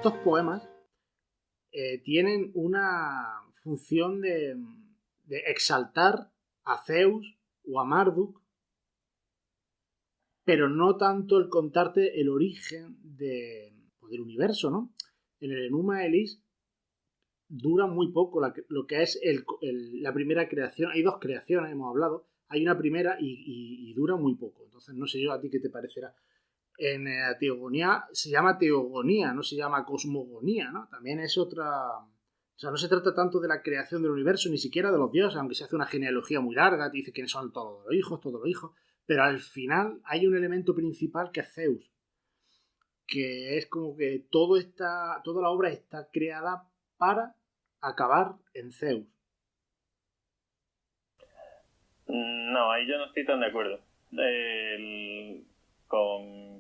estos poemas tienen una función de exaltar a Zeus o a Marduk, pero no tanto el contarte el origen del universo, ¿no? En el Enuma Elis dura muy poco lo que es la primera creación. Hay dos creaciones, hemos hablado. Hay una primera y dura muy poco. Entonces, no sé yo a ti qué te parecerá. En la teogonía se llama teogonía, no se llama cosmogonía, ¿no? También es otra... O sea, no se trata tanto de la creación del universo, ni siquiera de los dioses, aunque se hace una genealogía muy larga, te dice quiénes son todos los hijos, pero al final hay un elemento principal que es Zeus, que es como que toda la obra está creada para acabar en Zeus. No, ahí yo no estoy tan de acuerdo.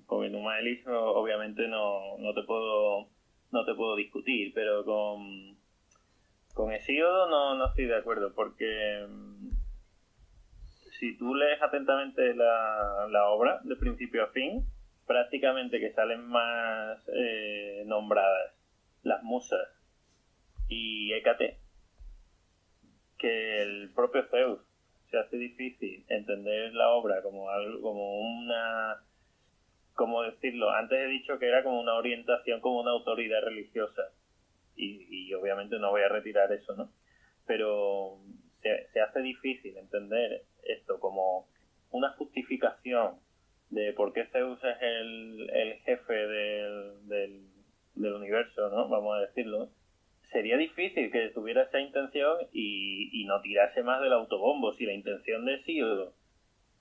Con Enuma Elis obviamente no te puedo discutir, pero con Hesíodo no estoy de acuerdo, porque si tú lees atentamente la obra de principio a fin, prácticamente que salen más nombradas las musas y Hécate que el propio Zeus. Se hace difícil entender la obra como algo, como una, ¿cómo decirlo? Antes he dicho que era como una orientación, como una autoridad religiosa, y obviamente no voy a retirar eso, ¿no? Pero se hace difícil entender esto como una justificación de por qué Zeus es el jefe del universo, ¿no? Vamos a decirlo. Sería difícil que tuviera esa intención y no tirase más del autobombo. Si la intención de Hesíodo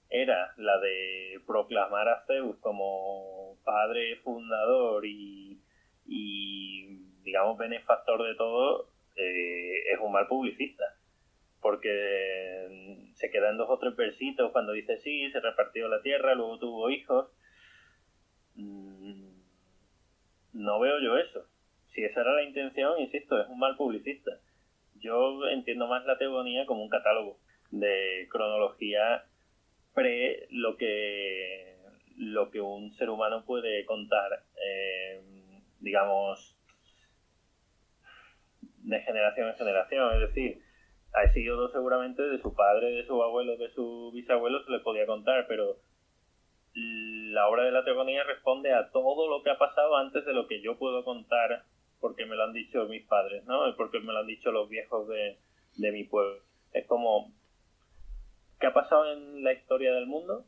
era la de proclamar a Zeus como padre fundador y digamos, benefactor de todo, es un mal publicista. Porque se quedan 2 o 3 versitos cuando dice sí, se repartió la tierra, luego tuvo hijos. No veo yo eso. Si esa era la intención, insisto, es un mal publicista. Yo entiendo más la teogonía como un catálogo de cronología pre lo que un ser humano puede contar, digamos, de generación en generación. Es decir, a Hesíodo seguramente de su padre, de su abuelo, de su bisabuelo se le podía contar, pero la obra de la teogonía responde a todo lo que ha pasado antes de lo que yo puedo contar porque me lo han dicho mis padres, ¿no? Y porque me lo han dicho los viejos de mi pueblo. Es como, ¿qué ha pasado en la historia del mundo?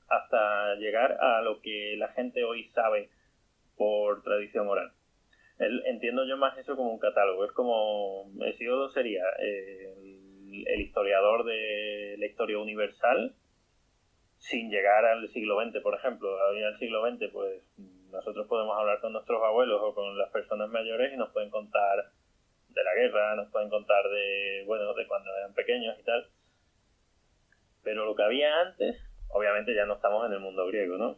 Hasta llegar a lo que la gente hoy sabe por tradición oral. Entiendo yo más eso como un catálogo. Es como, Hesíodo sería el historiador de la historia universal, sin llegar al siglo XX, por ejemplo. Ahora al siglo XX, pues nosotros podemos hablar con nuestros abuelos o con las personas mayores y nos pueden contar de la guerra, nos pueden contar de cuando eran pequeños y tal. Pero lo que había antes, obviamente ya no estamos en el mundo griego, ¿no?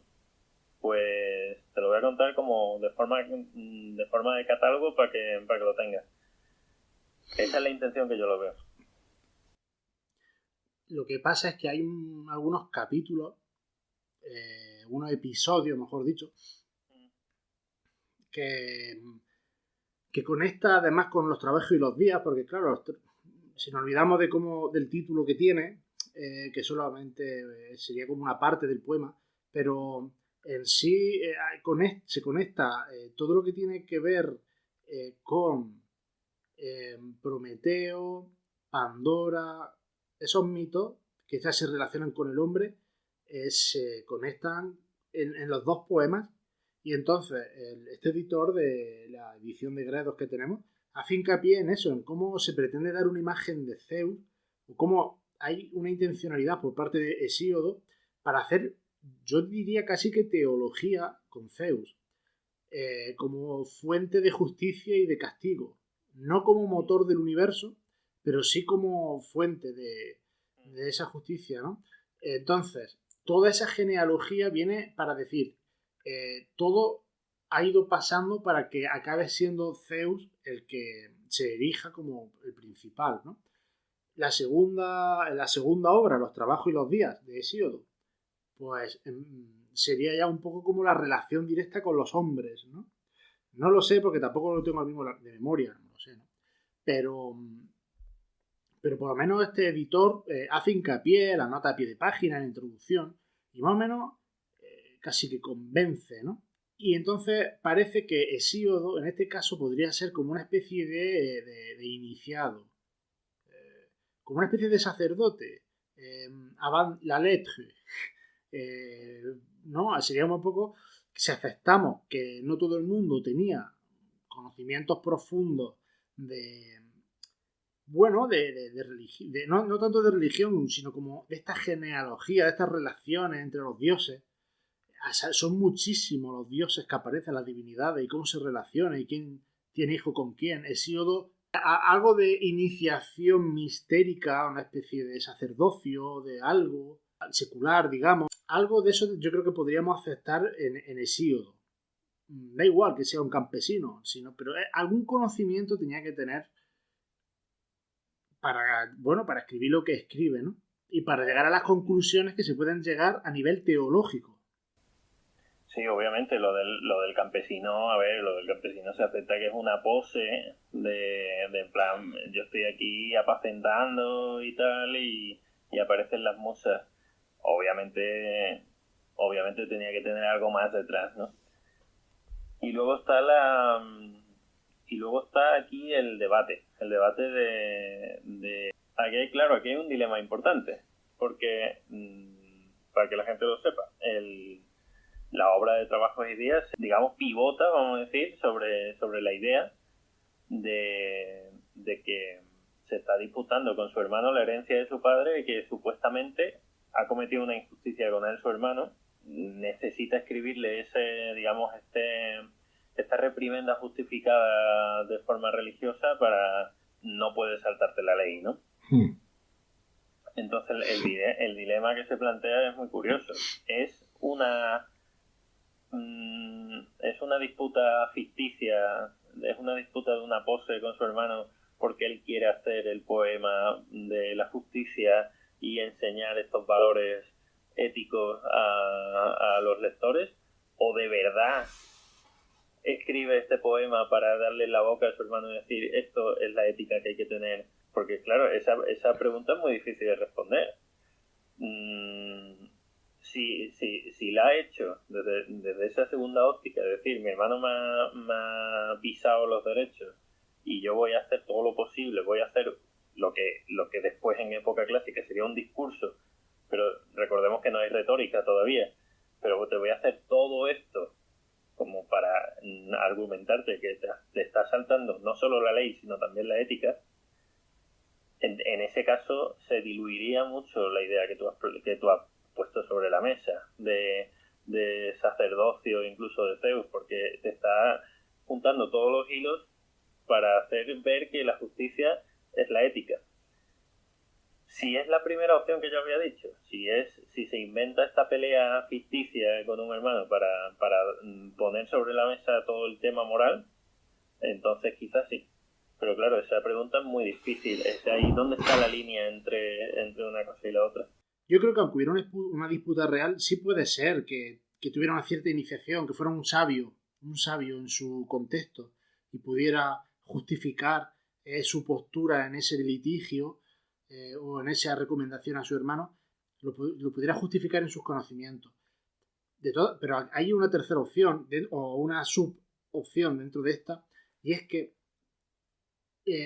Pues te lo voy a contar como de forma de catálogo para que lo tengas. Esa es la intención que yo lo veo. Lo que pasa es que hay algunos capítulos, unos episodios, mejor dicho, que conecta además con los trabajos y los días, porque claro, si nos olvidamos del título que tiene, que solamente sería como una parte del poema, pero en sí se conecta todo lo que tiene que ver con Prometeo, Pandora, esos mitos que ya se relacionan con el hombre, se conectan en los dos poemas y entonces este editor de la edición de Gredos que tenemos hace hincapié en eso, en cómo se pretende dar una imagen de Zeus o cómo hay una intencionalidad por parte de Hesíodo para hacer, yo diría casi que teología con Zeus, como fuente de justicia y de castigo, no como motor del universo, pero sí como fuente de esa justicia, ¿no? Entonces, toda esa genealogía viene para decir, todo ha ido pasando para que acabe siendo Zeus el que se erija como el principal, ¿no? La segunda obra, Los trabajos y los días, de Hesíodo, pues sería ya un poco como la relación directa con los hombres, ¿no? No lo sé porque tampoco lo tengo al mismo de memoria, no lo sé, ¿no? Pero por lo menos este editor hace hincapié en la nota a pie de página, en la introducción, y más o menos casi que convence, ¿no? Y entonces parece que Hesíodo en este caso podría ser como una especie de iniciado, como una especie de sacerdote, avant la lettre, ¿no? Sería un poco, si aceptamos que no todo el mundo tenía conocimientos profundos de, bueno, de religión, no tanto de religión, sino como de esta genealogía, de estas relaciones entre los dioses. Son muchísimos los dioses que aparecen, las divinidades, y cómo se relacionan, y quién tiene hijo con quién. Hesíodo, algo de iniciación mistérica, una especie de sacerdocio, de algo secular, digamos. Algo de eso yo creo que podríamos aceptar en Hesíodo. Da igual que sea un campesino, pero algún conocimiento tenía que tener para escribir lo que escribe, ¿no? Y para llegar a las conclusiones que se pueden llegar a nivel teológico. Sí, obviamente, lo del campesino, a ver, lo del campesino se acepta que es una pose de en plan, yo estoy aquí apacentando y tal, y aparecen las musas. Obviamente tenía que tener algo más detrás, ¿no? Y luego está aquí el debate de aquí hay un dilema importante, porque para que la gente lo sepa, la obra de Trabajos y Días, digamos, pivota, vamos a decir, sobre la idea de que se está disputando con su hermano la herencia de su padre, y que supuestamente ha cometido una injusticia con él, su hermano, necesita escribirle esta reprimenda justificada de forma religiosa para no poder saltarte la ley, ¿no? Entonces el dilema que se plantea es muy curioso. Es una disputa ficticia, es una disputa de una pose con su hermano porque él quiere hacer el poema de la justicia y enseñar estos valores éticos a los lectores, o de verdad escribe este poema para darle la boca a su hermano y decir esto es la ética que hay que tener. Porque claro, esa pregunta es muy difícil de responder. Si la ha hecho desde esa segunda óptica, es decir, mi hermano me ha pisado los derechos y yo voy a hacer todo lo posible, voy a hacer lo que después en época clásica sería un discurso, pero recordemos que no hay retórica todavía, pero te voy a hacer todo esto como para argumentarte que te está saltando no solo la ley, sino también la ética. En ese caso se diluiría mucho la idea que tú has puesto sobre la mesa de sacerdocio, incluso de Zeus, porque te está juntando todos los hilos para hacer ver que la justicia es la ética. Si es la primera opción que yo había dicho, si se inventa esta pelea ficticia con un hermano para poner sobre la mesa todo el tema moral, entonces quizás sí. Pero claro, esa pregunta es muy difícil. Es ahí donde está la línea entre una cosa y la otra. Yo creo que aunque hubiera una disputa real, sí puede ser que tuviera una cierta iniciación, que fuera un sabio en su contexto y pudiera justificar su postura en ese litigio o en esa recomendación a su hermano, lo pudiera justificar en sus conocimientos. Pero hay una tercera opción o una subopción dentro de esta, y es que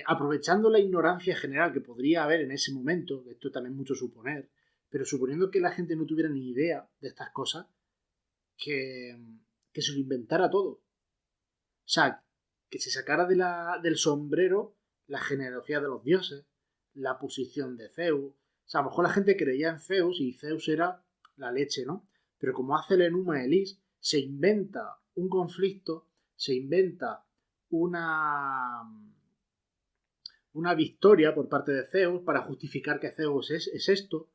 aprovechando la ignorancia general que podría haber en ese momento, que esto también es mucho suponer, pero suponiendo que la gente no tuviera ni idea de estas cosas, que se lo inventara todo. O sea, que se sacara del sombrero la genealogía de los dioses, la posición de Zeus. O sea, a lo mejor la gente creía en Zeus y Zeus era la leche, ¿no? Pero como hace el Enuma Elis, se inventa un conflicto, se inventa una victoria por parte de Zeus para justificar que Zeus es esto.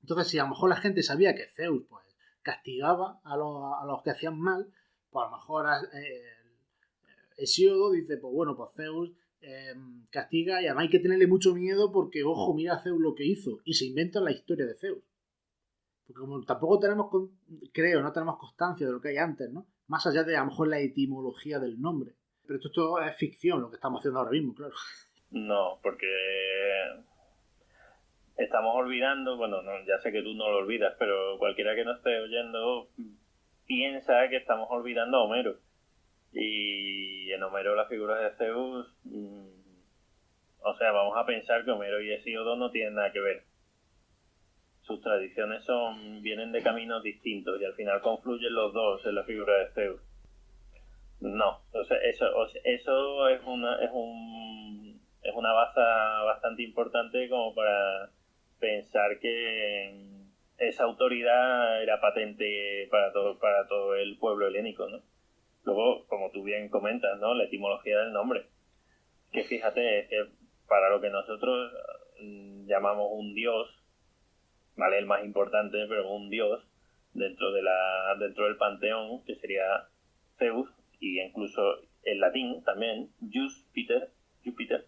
Entonces, si a lo mejor la gente sabía que Zeus pues castigaba a los que hacían mal, pues a lo mejor Hesíodo dice, pues bueno, pues Zeus castiga, y además hay que tenerle mucho miedo porque, ojo, mira a Zeus lo que hizo, y se inventa la historia de Zeus. Porque como tampoco no tenemos constancia de lo que hay antes, ¿no? más allá de a lo mejor la etimología del nombre. Pero esto es ficción, lo que estamos haciendo ahora mismo, claro. No, porque estamos olvidando, bueno, no, ya sé que tú no lo olvidas, pero cualquiera que nos esté oyendo piensa que estamos olvidando a Homero. Y en Homero la figura de Zeus, o sea, vamos a pensar que Homero y Hesíodo no tienen nada que ver. Sus tradiciones vienen de caminos distintos y al final confluyen los dos en la figura de Zeus. No, entonces eso es una base bastante importante como para pensar que esa autoridad era patente para todo el pueblo helénico, ¿no? Luego, como tú bien comentas, ¿no? La etimología del nombre, que fíjate, es que para lo que nosotros llamamos un dios, ¿vale? El más importante, pero un dios dentro del panteón, que sería Zeus, y incluso en latín también, Júpiter,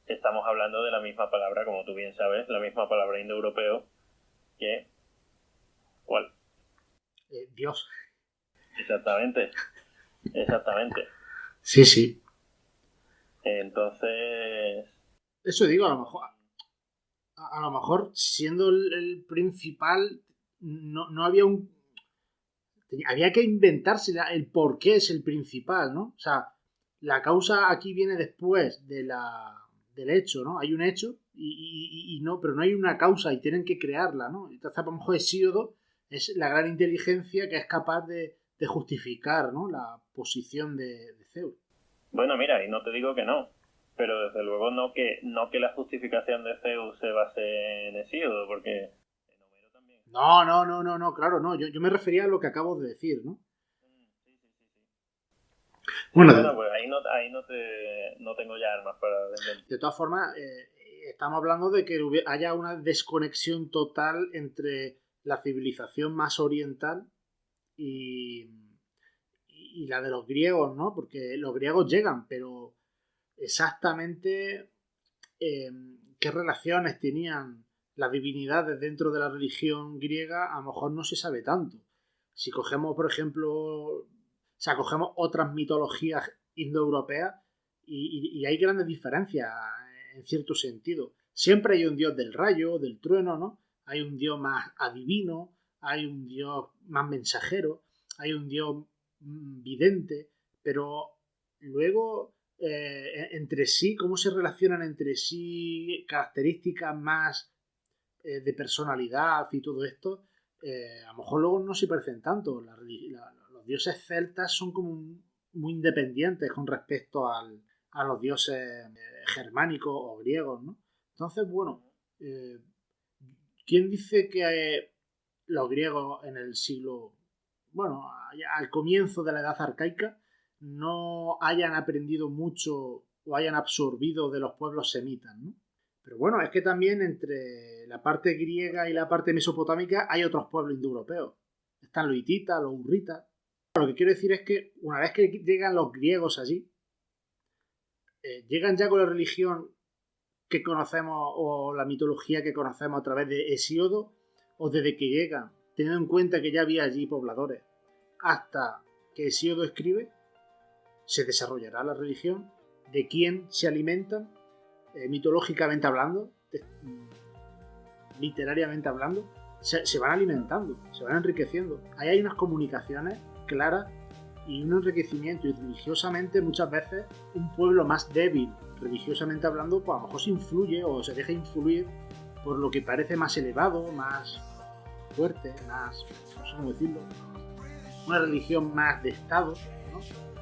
estamos hablando de la misma palabra, como tú bien sabes, la misma palabra indoeuropeo que... ¿Cuál? Dios. Exactamente. Sí. Entonces... Eso digo, a lo mejor siendo el principal, no había había que inventarse el por qué es el principal, ¿no? O sea, la causa aquí viene después del hecho, ¿no? Hay un hecho y no, pero no hay una causa y tienen que crearla, ¿no? Entonces, a lo mejor Hesíodo es la gran inteligencia que es capaz de justificar, ¿no? La posición de Zeus. Bueno, mira, y no te digo que no, pero desde luego no que la justificación de Zeus se base en Hesíodo, porque en Homero también. No, claro, no. Yo me refería a lo que acabo de decir, ¿no? Sí. Bueno, pues ahí no tengo ya armas para defender. De todas formas, estamos hablando de que haya una desconexión total entre la civilización más oriental y la de los griegos, ¿no? Porque los griegos llegan, pero exactamente qué relaciones tenían las divinidades dentro de la religión griega, a lo mejor no se sabe tanto. Si cogemos, por ejemplo, cogemos otras mitologías indoeuropeas y hay grandes diferencias en cierto sentido. Siempre hay un dios del rayo, del trueno, ¿no? Hay un dios más adivino, hay un dios más mensajero, hay un dios vidente, pero luego entre sí, cómo se relacionan entre sí, características más de personalidad y todo esto, a lo mejor luego no se parecen tanto. Los dioses celtas son como muy independientes con respecto a los dioses germánicos o griegos, ¿no? Entonces, bueno, ¿quién dice que los griegos en el siglo, bueno, al comienzo de la edad arcaica, no hayan aprendido mucho o hayan absorbido de los pueblos semitas, ¿no? Pero bueno, es que también entre la parte griega y la parte mesopotámica hay otros pueblos indoeuropeos. Están los hititas, los hurritas. Lo que quiero decir es que una vez que llegan los griegos allí, llegan ya con la religión que conocemos o la mitología que conocemos a través de Hesíodo, o desde que llegan, teniendo en cuenta que ya había allí pobladores, hasta que Hesíodo escribe, se desarrollará la religión, de quién se alimentan, mitológicamente hablando, literariamente hablando, se van alimentando, se van enriqueciendo. Ahí hay unas comunicaciones claras y un enriquecimiento, y religiosamente muchas veces un pueblo más débil, religiosamente hablando, pues a lo mejor se influye o se deja influir por lo que parece más elevado, más fuerte, más, no sé cómo decirlo, una religión más de Estado, ¿no?